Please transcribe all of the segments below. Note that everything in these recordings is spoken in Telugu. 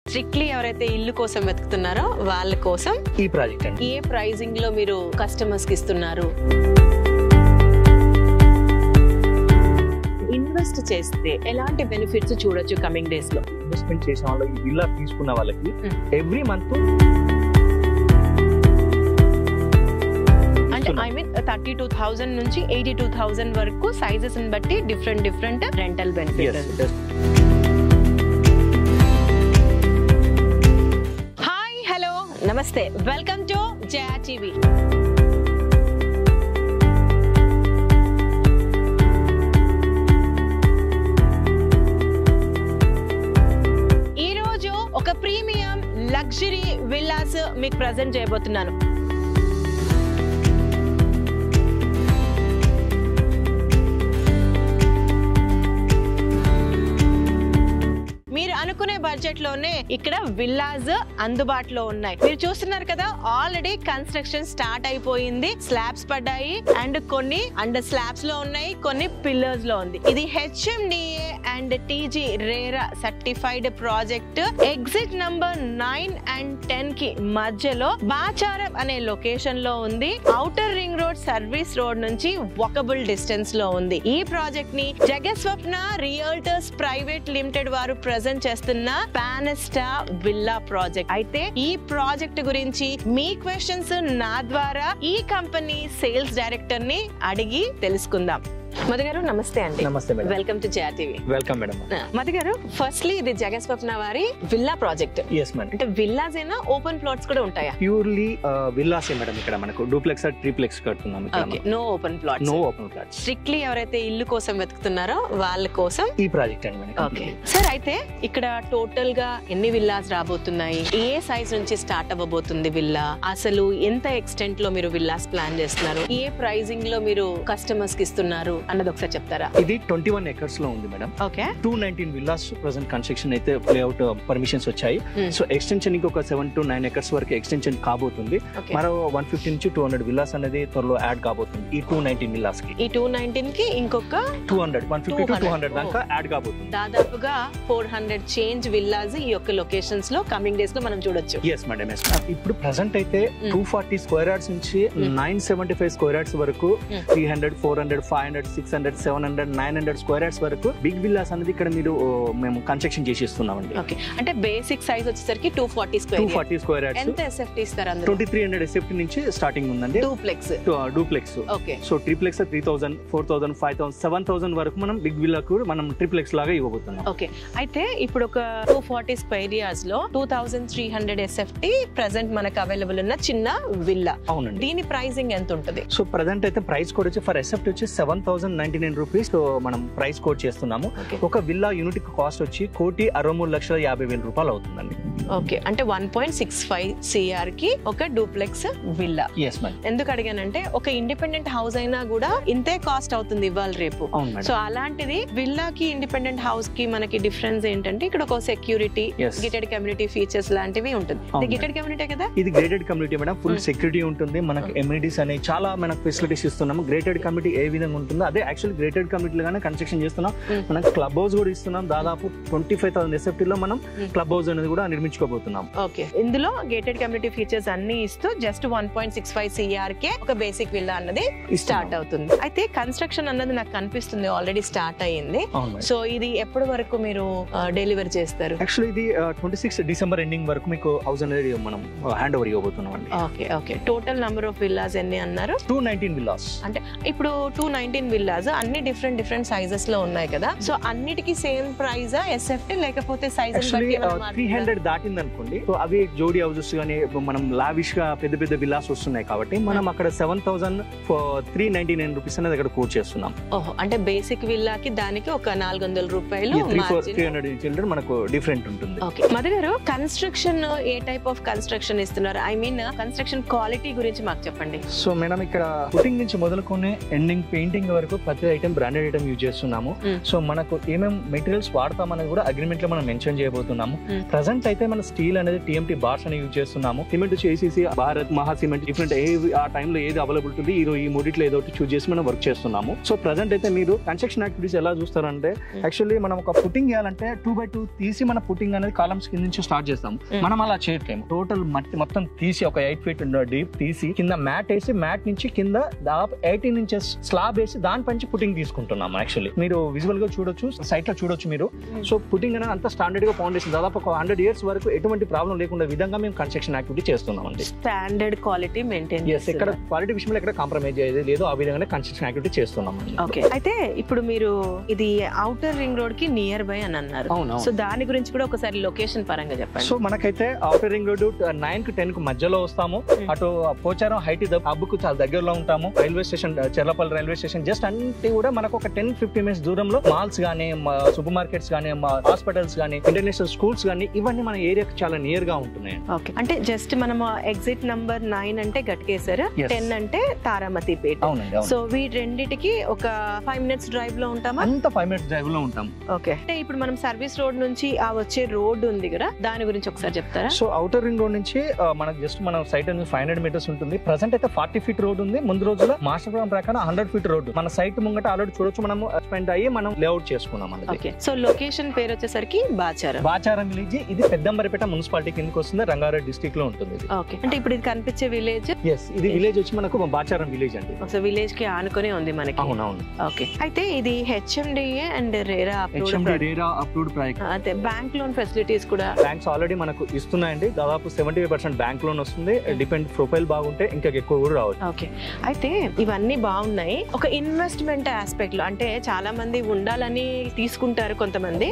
స్ట్రిక్ట్లీ ఎవరైతే ఇల్లు కోసం వెతుకుతున్నారో వాళ్ళ కోసం ఈ ప్రాజెక్ట్ అండి. ఏ ప్రైజింగ్ లో మీరు కస్టమర్స్ కి ఇస్తున్నారు? ఇన్వెస్ట్ చేస్తే ఎలాంటి బెనిఫిట్స్ చూడొచ్చు కమింగ్ డేస్ లో? ఇన్వెస్ట్మెంట్ చేసిన వాళ్ళకి, విల్లా తీసుకున్న వాళ్ళకి ఎవ్రీ మంత్ అంటే ఐ మీన్ 32,000 నుంచి 82,000 వరకు సైజెస్ ని బట్టి different rental benefit. Hi, hello, నమస్తే, వెల్కమ్ టు జయా టీవీ. ఈరోజు ఒక ప్రీమియం లగ్జరీ విల్లాస్ మీకు ప్రెజెంట్ చేయబోతున్నాను. మీరు అనుకునే బడ్జెట్ లోనే ఇక్కడ విల్లాస్ అందుబాటులో ఉన్నాయి. మీరు చూస్తున్నారు కదా, ఆల్రెడీ కన్స్ట్రక్షన్ స్టార్ట్ అయిపోయింది. స్లాబ్స్ పడ్డాయి అండ్ కొన్ని అండర్ స్లాబ్స్ లో ఉన్నాయి, కొన్ని పిల్లర్స్ లో ఉంది. ఇది HMDA and TG RERA certified project. Exit number 9 and 10 కి మధ్యలో బాచారం అనే లొకేషన్ లో ఉంది. Outer ring road service road నుంచి వాకబుల్ డిస్టెన్స్ లో ఉంది. ఈ ప్రాజెక్ట్ ని జగస్వప్న రియల్టర్స్ ప్రైవేట్ లిమిటెడ్ వారు ప్రెజెంట్ చేస్తున్న పానెస్టా విల్లా ప్రాజెక్ట్. అయితే ఈ ప్రాజెక్ట్ గురించి మీ క్వశ్చన్స్ నా ద్వారా ఈ కంపెనీ సేల్స్ డైరెక్టర్ ని అడిగి తెలుసుకుందాం. మధు గారు నమస్తే అండి. నమస్తే madam. Welcome to Jaya TV. Welcome madam. Madhu garu, firstly ఇది జగస్వప్న వారి విల్లా ప్రాజెక్ట్. yes madam. అంటే విల్లాస్ అయినా ఓపెన్ ప్లాట్స్ కూడా ఉంటాయా? Purely villas madam. ఇక్కడ మనకు డూప్లెక్స్ ట్రిప్లెక్స్ కడుతున్నాం. No open plots. No open plots. Strictly ఎవరైతే ఇల్లు కోసం వెతుకుతున్నారో వాళ్ళ కోసం ఈ ప్రాజెక్ట్ అండి మేడం. ఓకే సార్, అయితే ఇక్కడ టోటల్ గా ఎన్ని విల్లాస్ రాబోతున్నాయి? ఏ సైజ్ నుంచి స్టార్ట్ అవ్వబోతుంది విల్లా? అసలు ఎంత ఎక్స్టెంట్ లో మీరు విల్లాస్ ప్లాన్ చేస్తున్నారు? ఏ ప్రైజింగ్ లో మీరు కస్టమర్స్ కి ఇస్తున్నారు అన్నది ఒకసారి చెప్తారా? ఇది 21 acres లో ఉంది madam. Okay. 219 villas present construction అయితే లేఅవుట్ పర్మిషన్స్ వచ్చాయి. సో ఎక్స్టెన్షన్ ఒక 7 to 9 acres వరకు ఎక్స్టెన్షన్ కాబోతుంది. మరో 150 నుంచి 200 విల్లాస్ అనేది త్వరలో యాడ్ కాబోతుంది ఈ 219 విల్లాస్ కి. ఈ 219 కి ఇంకొక 150 to 200 దాకా యాడ్ కాబోతుంది. దాదాపుగా 400 చేంజ్ విల్లాస్ ఈ యొక్క లొకేషన్స్ లో కమింగ్ డేస్ లో మనం చూడొచ్చు. yes madam. ఇప్పుడు ప్రెజెంట్ అయితే 240 స్క్వేర్ యార్డ్స్ నుంచి 975 స్క్వేర్ యార్డ్స్ వరకు 300, 400, 500, 600, 700, 900 స్క్వేర్ యార్డ్స్ వరకు బిగ్ విల్లాస్ అనేది ఇక్కడ మీరు మేము కన్స్ట్రక్షన్ చేసి ఇస్తున్నామండి. ఓకే. అంటే బేసిక్ సైజ్ వచ్చేసరికి 240 స్క్వేర్ యార్డ్స్. ఎంత SFT ఇస్తారు అందులో? 2300 SFT నుంచి స్టార్టింగ్ ఉందండి. డూప్లెక్స్. ఓకే. సో ట్రిప్లెక్స్ 3000, 4000, 5000, 7000 వరకు మనం బిగ్ విల్లాకు మనం ట్రిప్లెక్స్ లాగా ఇవ్వబోతున్నాం. ఓకే. అయితే ఇప్పుడు ఒక 240 స్క్వేర్ యార్డ్స్ లో 2300 SFT ప్రెజెంట్ మనకు అవైలబుల్ ఉన్న చిన్న విల్లా. అవునండి. దీని ప్రైసింగ్ ఎంత ఉంటుంది? సో ప్రెజెంట్ అయితే ప్రైస్ కోడ్ వచ్చి ఫర్ SFT వచ్చి 7099 రూపీస్ మనం ప్రైస్ కోడ్ చేస్తున్నాము. ఒక విల్లా యూనిట్ కాస్ట్ వచ్చి 1,63,50,000 అవుతుందండి. ఓకే. అంటే 1.65 CR కి ఒక డూప్లెక్స్ విల్లా. yes ma'am. ఎందుకు అడిగానంటే ఒక ఇండిపెండెంట్ హౌస్ అయినా కూడా ఇంతే కాస్ట్ అవుతుంది ఇవాళ రేపు. సో అలాంటిది విల్లాకి ఇండిపెండెంట్ హౌస్ కి మనకి డిఫరెన్స్ ఏంటంటే ఇక్కడ ఒక సెక్యూరిటీ, గేటెడ్ కమ్యూనిటీ ఫీచర్స్ లాంటివి ఉంటుంది. ఇది గేటెడ్ కమ్యూనిటీ కదా? ఇది grated community madam. Full security ఉంటుంది. మనకి ఎమ్యూనిటీస్ అనేవి చాలా మనకు ఫెసిలిటీస్ ఇస్తున్నాము. గ్రేటెడ్ కమ్యూనిటీ ఏ విధంగా ఉంటుందో అదే యాక్చువల్ గ్రేటెడ్ కమ్యూనిటీ గానే కన్స్ట్రక్షన్ చేస్తున్నాం. మనకి క్లబ్ హౌస్ కూడా ఇస్తున్నాం. దాదాపు 25,000 SFT లో మనం క్లబ్ హౌస్ అనేది కూడా నిర్మించుకోబోతున్నాం. ఓకే. ఇందులో గేటెడ్ కమ్యూనిటీ ఫీచర్స్ అన్ని ఇస్తూ జస్ట్ 1.65 CR కే ఒక బేసిక్ విల్లా అన్నది స్టార్ట్ అవుతుంది. అయితే కన్స్ట్రక్షన్ అన్నది నాకు కనిపిస్తుంది ఆల్రెడీ స్టార్ట్ అయ్యింది. సో ఇది ఎప్పటి వరకు మీరు డెలివర్ చేస్తారు? యాక్చువల్లీ ఇది 26 డిసెంబర్ ఎండింగ్ వరకు మీకు హౌస్ అనేది మనం హ్యాండ్ ఓవర్ ఇవ్వబోతున్నాం అండి. Okay. Okay. Total number of villas ఎన్ని అన్నారు? 219 విల్లాస్. అంటే ఇప్పుడు 219 విల్లాస్ అన్ని డిఫరెంట్ సైజెస్ లో ఉన్నాయి కదా. సో అన్నిటికీ సేమ్ ప్రైస్ SFT లేకపోతే సైజెస్ బట్టి 300 దాటింది అనుకోండి. సో అవి జోడీ హౌసెస్ గానీ మనం లావిష్ గా పెద్ద విల్లాస్ వస్తున్నాయి కాబట్టి మనం అక్కడ 7,399 రూపీస్ అనేది అక్కడ కోట్ చేస్తున్నాం. ఓహో. అంటే బేసిక్ విల్లాకి దానికి ఒక 400 రూపాయలు 300 చిల్డ్రన్ మనకు డిఫరెంట్ ఉంటుంది. ఓకే. మధు గారు, construction A type of construction ఇస్తున్నారు? ఐ మీన్ కన్స్ట్రక్షన్ క్వాలిటీ గురించి మాకు చెప్పండి. సో మేడం ఇక్కడ పుట్టింగ్ నుంచి మొదలుకొని ఎండింగ్ పెయింటింగ్ వరకు వరకు ప్రతి ఐటమ్ బ్రాండెడ్ ఐటమ్ యూజ్ చేస్తున్నాము. సో మనకు ఏమేమి మెటీరియల్స్ వాడతాం అనేది కూడా అగ్రిమెంట్ లో మనం మెన్షన్ చేయబోతున్నాము. ప్రెసెంట్ అయితే మన స్టీల్ అనేది TMT బార్స్ అని యూజ్ చేస్తున్నాము. సిమెంట్ ACC, భారత్, మహా సిమెంట్ డిఫరెంట్ ఆ టైంలో ఏది అవైలబిలిటీ ఉంది ఈ మూడిట్లో ఏదో ఒకటి చూస్ చేసి మనం వర్క్ చేస్తున్నాము. సో ప్రెసెంట్ అయితే మీరు కన్స్ట్రక్షన్ యాక్టివిటీస్ ఎలా చూస్తారంటే యాక్చువల్లీ మనం ఒక పుట్టింగ్ చేయాలంటే 2x2 తీసి మన పుట్టింగ్ అనేది కాలమ్స్ కింద నుంచి స్టార్ట్ చేస్తాం. మనం అలా చేయట్లేము. టోటల్ మట్టి మొత్తం తీసి ఒక 8 feet డీప్ తీసి కింద మ్యాట్ వేసి మ్యాట్ నుంచి కింద దాదాపు 18 inches స్లాబ్ వేసి దానిపంచి పుట్టింగ్ తీసుకుంటున్నాం. యాక్చువల్లీ మీరు విజువల్ గా చూడొచ్చు, సైట్ లో చూడొచ్చు మీరు. సో పుట్టింగ్ అనేది అంత స్టాండర్డ్ గా ఫౌండేషన్ దాదాపు ఒక 100 years వరకు ఎటువంటి ప్రాబ్లం లేకుండా విధంగా మేము కన్స్ట్రక్షన్ యాక్టివిటీ చేస్తున్నాం అండి. స్టాండర్డ్ క్వాలిటీ మెయింటైన్ చేస్తాం. ఎక్కడ క్వాలిటీ విషయంలో ఎక్కడ కాంప్రమైజ్ అయ్యేది లేదు, ఆ విధంగా కన్స్ట్రక్షన్ యాక్టివిటీ చేస్తున్నాం. ఓకే, అయితే ఇప్పుడు మీరు ఇది ఔటర్ రింగ్ రోడ్ కి నియర్ బై అని అన్నారు. సో దాని గురించి కూడా ఒకసారి లొకేషన్ పరంగా చెప్పండి. సో మనకైతే ఔటర్ రింగ్ రోడ్ 9 కు 10 కు మధ్యలో వస్తాము. అటు పోచారం హైట్ హబ్ కు చాలా దగ్గరలో ఉంటాము. Railway station Cherlapalli railway station just అంటే కూడా మనకు ఒక 10-15 minutes దూరంలో మాల్స్ గానీ, సూపర్ మార్కెట్స్ గానీ, హాస్పిటల్స్ గానీ, ఇంటర్నేషనల్ స్కూల్స్ గానీ ఇవన్నీ మన ఏరియాకి చాలా నియర్ గా ఉంటున్నాయి. ఓకే, అంటే జస్ట్ మనం ఎగ్జిట్ నంబర్ 9 అంటే గట్కేసర్, 10 అంటే తారామతిపేట. సో వీటి రెండిటికి ఒక 5 minutes డ్రైవ్ లో ఉంటామా? అంత 5 minutes డ్రైవ్ లో ఉంటాం. ఓకే, అంటే ఇప్పుడు మనం సర్వీస్ రోడ్ నుంచి ఆ వచ్చే రోడ్ ఉంది కదా, దాని గురించి ఒకసారి చెప్తారా? సో ఔటర్ రింగ్ రోడ్ నుంచి మనకు జస్ట్ మన సైట్ అనేది 500 meters ఉంటుంది. ప్రెసెంట్ అయితే 40 feet రోడ్ ఉంది. ముందు రోజుల్లో మాస్టర్ ప్లాన్ ప్రకారం 100 feet రోడ్ మన సైట్ ముంగట ఆల్రెడీ చూడొచ్చు. మనం స్పెండ్ అయ్యి మనం లేఅవుట్ చేసుకున్నాం. ఓకే, సో లొకేషన్ పేరు వచ్చేసరికి బాచారం విలేజ్. ఇది పెద్దంబరిపేట మున్సిపాలిటీ కిందకి వస్తుంది, రంగారెడ్డి డిస్ట్రిక్ట్ లో ఉంటుంది. ఓకే, అంటే ఇప్పుడు ఇది కనిపించే విలేజ్? ఇది విలేజ్ వచ్చి మనకు బాచారం విలేజ్ అండి. సో విలేజ్ కి ఆనుకునే ఉంది మనకి. అవునవును. ఓకే, అయితే ఇది HMDA and RERA approved project. అయితే బ్యాంక్ లోన్ ఫెసిలిటీస్ కూడా బ్యాంక్స్ ఆల్రెడీ మనకు ఇస్తున్నాయండి. దాదాపు 75% బ్యాంక్ లోన్ వస్తుంది. డిపెండ్ ప్రొఫైల్ బాగుంటే ఇంకా ఎక్కువ కూడా రావచ్చు. ఓకే, అయితే ఇవన్నీ బాగున్నాయి. ఒక ఇన్వెస్ట్మెంట్ ఆస్పెక్ట్ లో అంటే చాలా మంది ఉండాలని తీసుకుంటారు కొంతమంది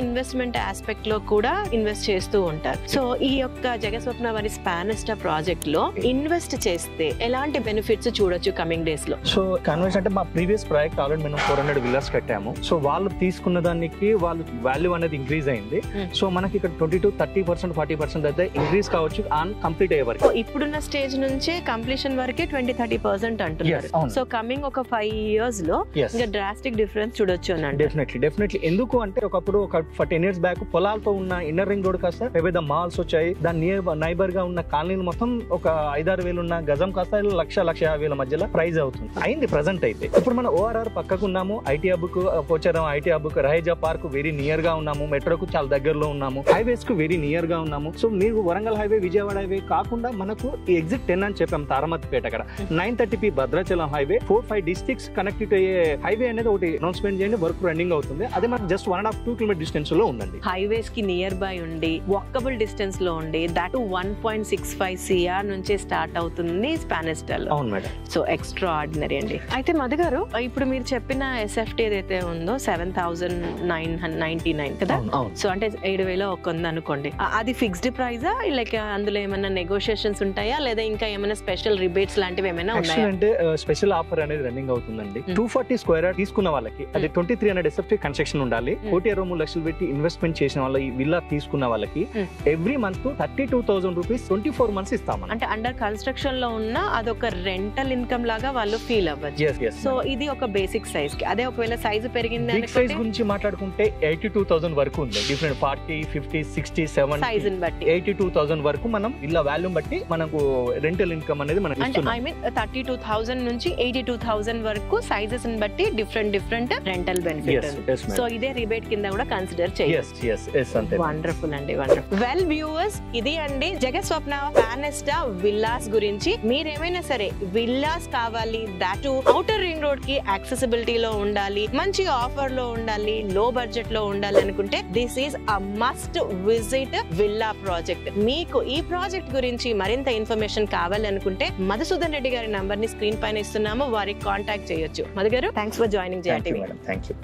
ఇన్వెస్ట్మెంట్ ఆస్పెక్ట్ లో కూడా ఇన్వెస్ట్ చేస్తూ ఉంటారు. సో ఈ యొక్క జగస్వప్న వారి స్పానిస్టా ప్రాజెక్ట్ లో ఇన్వెస్ట్ చేస్తే ఎలాంటి బెనిఫిట్స్ చూడొచ్చు కమింగ్ డేస్ లో? సో కన్వర్స్ అంటే మా ప్రీవియస్ ప్రాజెక్ట్ ఆల్రెడీ మేము 400 villas కట్టాము. సో వాళ్ళు తీసుకున్న దానికి వాళ్ళు వాల్యూ అనేది ఇంక్రీజ్ అయింది. సో మనకి ఇక్కడ 20-30%, 40% అయితే ఇంక్రీజ్ కావచ్చు ఆన్ కంప్లీట్ అయ్యే వరకు. ఇప్పుడున్న స్టేజ్ నుంచే కంప్లీషన్ వరకే 20-30% అంటున్నారు. సో కమింగ్ ఒక 5 years లో ఇంకా డ్రాస్టిక్ డిఫరెన్స్ చూడొచ్చు అనండి. డెఫినెట్లీ. ఎందుకు అంటే ఒకప్పుడు ఒక 10 years బ్యాక్ పొలాలతో ఉన్న ఇన్నర్ రింగ్ రోడ్ కాస్త పెద్ద మాల్స్ వచ్చాయి. దాని నైబర్ గా ఉన్న కాలనీలు మొత్తం ఒక 5-6 వేలు ఉన్న గజం కాస్త 1,00,000-1,50,000 మధ్యలో ప్రైస్ అవుతుంది అయింది ప్రెసెంట్ అయితే. ఇప్పుడు మన ORR పక్కకు ఉన్నాము. ఐటీ హబ్ కు పోచారం, ఐటీ హబ్ కు రహేజా పార్క్ వెరీ నియర్ గా ఉన్నాము. మెట్రోకు చాలా దగ్గరలో ఉన్నాము. హైవేస్ కు వెరీ నియర్ గా ఉన్నాము. సో మీరు వరంగల్ హైవే, విజయవాడ హైవే కాకుండా మనకు ఈ ఎగ్జిట్ 10 అని చెప్పాం తారామతిపేట అక్కడ 930P Bhadrachalam highway 4-5 districts connect అయ్యే హైవే అనేది ఒకటి అనౌన్స్మెంట్ చేయండి. వర్క్ రన్నింగ్ అవుతుంది. అదే మనకు జస్ట్ 1.5-2 kilometer డిస్టెన్స్ లో ఉందండి. హైవేస్ కి నియర్ బై ఉండి వాకబుల్ డిస్టెన్స్ లో ఉండి దట్ 1.65 CR నుంచే స్టార్ట్ అవుతుంది స్పానిస్టా లో. అవును మేడం. సో ఎక్స్ట్రా ఆర్డినరీ అండి. అయితే మధు గారు, ఇప్పుడు మీరు చెప్పిన SFT ఏదైతే ఉందో 7,999 కదా, సో అంటే 7,000 అనుకోండి, అది ఫిక్స్డ్ ప్రైజా లైక్ అందులో ఏమైనా నెగోషియేషన్స్ ఉంటాయా లేదా ఇంకా ఏమైనా స్పెషల్ రిబేట్స్ లాంటివి ఏమైనా ఉన్నాయా? అంటే స్పెషల్ ఆఫర్ అనేది రన్నింగ్ అవుతుందండి. 240 square yard తీసుకున్న వాళ్ళకి అది 2300 SFT కన్స్ట్రక్షన్ ఉండాలి. 1,23 లక్షలు పెట్టి ఇన్వెస్ట్మెంట్ చేసిన వాళ్ళ ఈ విల్లా తీసుకున్న వాళ్ళకి ఎవ్రీ మంత్ 32,000 రూపీస్ 24 months ఇస్తాం. అంటే అండర్ కన్స్ట్రక్షన్ లో ఉన్న అదొక రెంటల్ ఇన్కమ్ లాగా వాళ్ళు ఫీల్ అవ్వచ్చు. సో ఇది ఒక బేసిక్ సైజ్ కి. అదే ఒకవేళ సైజ్ పెరిగింది అనుకోండి, సైజ్ గురించి మాట్లాడుకుంటే 82,000 వరకు ఉంది. డిఫరెంట్ 40, 50, 60, 70 సైజ్ ని బట్టి 82,000 వరకు మనం ఇల్లా వాల్యూమ్ బట్టి మనకు రెంటల్ ఇన్కమ్ అనేది మనం ఇస్తున్నాం. ఐ మీన్ 32,000 నుంచి 82,000 వరకు సైజెస్ ని బట్టి డిఫరెంట్ రెంటల్ బెనిఫిట్. సో ఇదే రిబేట్ కింద కూడా కన్సిడర్ చేయండి. వండర్ఫుల్ అండి, వండర్ఫుల్. వెల్ వ్యూవర్స్, ఇది అండి జగస్వప్న స్పానిస్టా విల్లాస్ గురించి. మీరేమైనా సరే విల్లాస్ కావాలి, దాటు ఔటర్ రింగ్ రోడ్ కి యాక్సెసిబిలిటీ లో ఉండాలి, మంచి ఆఫర్ లో ఉండాలి, లో బడ్జెట్ లో ఉండాలి అనుకుంటే this is a must visit villa project. మీకు ఈ ప్రాజెక్ట్ గురించి మరింత ఇన్ఫర్మేషన్ కావాలనుకుంటే మధుసూదన్ రెడ్డి గారి నంబర్ ని స్క్రీన్ పైన ఇస్తున్నాము, వారికి కాంటాక్ట్ చేయొచ్చు. మధు గారు, thanks for joining JRTV. Thank you.